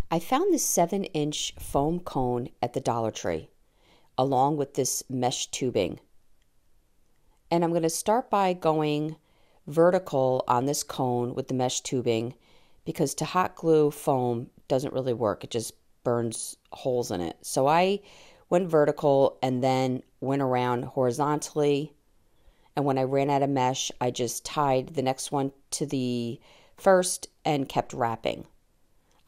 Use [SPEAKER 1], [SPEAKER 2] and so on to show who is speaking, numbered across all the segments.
[SPEAKER 1] I found this 7-inch foam cone at the Dollar Tree, along with this mesh tubing. And I'm going to start by going vertical on this cone with the mesh tubing, because to hot glue foam doesn't really work. It just burns holes in it. So I went vertical and then went around horizontally. And when I ran out of mesh, I just tied the next one to the first and kept wrapping.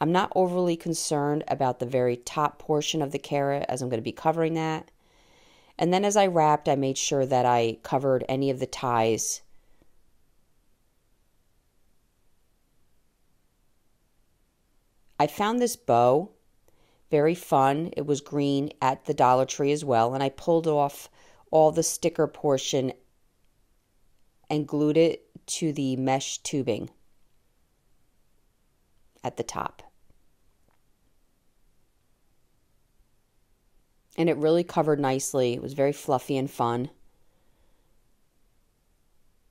[SPEAKER 1] I'm not overly concerned about the very top portion of the carrot, as I'm going to be covering that. And then as I wrapped, I made sure that I covered any of the ties. I found this bow very fun. It was green at the Dollar Tree as well, and I pulled off all the sticker portion and glued it to the mesh tubing at the top. And it really covered nicely. It was very fluffy and fun.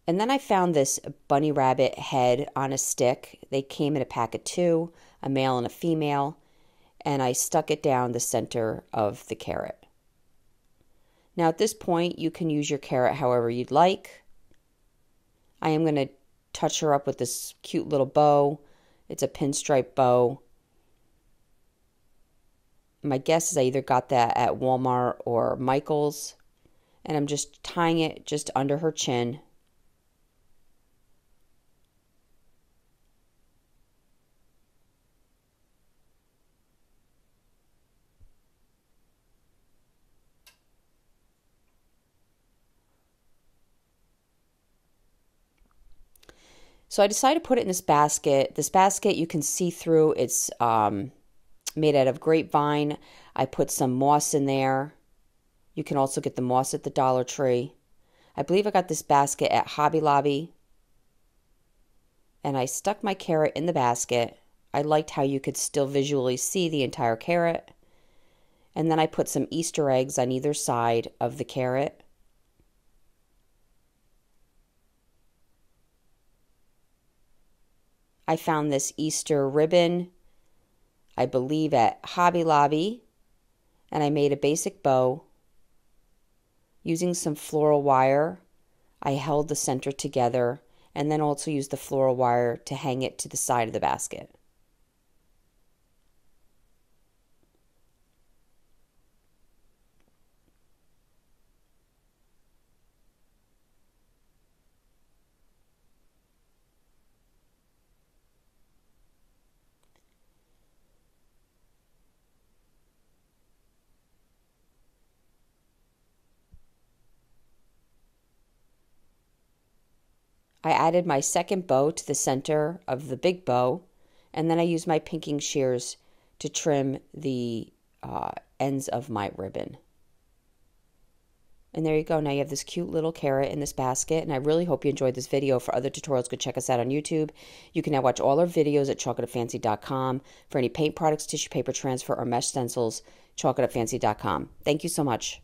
[SPEAKER 1] And then I found this bunny rabbit head on a stick. They came in a pack of 2, a male and a female, and I stuck it down the center of the carrot. Now at this point, you can use your carrot however you'd like. I am going to touch her up with this cute little bow. It's a pinstripe bow. My guess is I either got that at Walmart or Michael's. And I'm just tying it just under her chin. So I decided to put it in this basket. This basket you can see through. It's made out of grapevine. I put some moss in there. You can also get the moss at the Dollar Tree. I believe I got this basket at Hobby Lobby. And I stuck my carrot in the basket. I liked how you could still visually see the entire carrot. And then I put some Easter eggs on either side of the carrot. I found this Easter ribbon, I believe at Hobby Lobby, and I made a basic bow. Using some floral wire, I held the center together and then also used the floral wire to hang it to the side of the basket. I added my second bow to the center of the big bow, and then I used my pinking shears to trim the ends of my ribbon. And there you go. Now you have this cute little carrot in this basket, and I really hope you enjoyed this video. For other tutorials, go check us out on YouTube. You can now watch all our videos at chalkitupfancy.com. For any paint products, tissue paper transfer, or mesh stencils, chalkitupfancy.com. Thank you so much.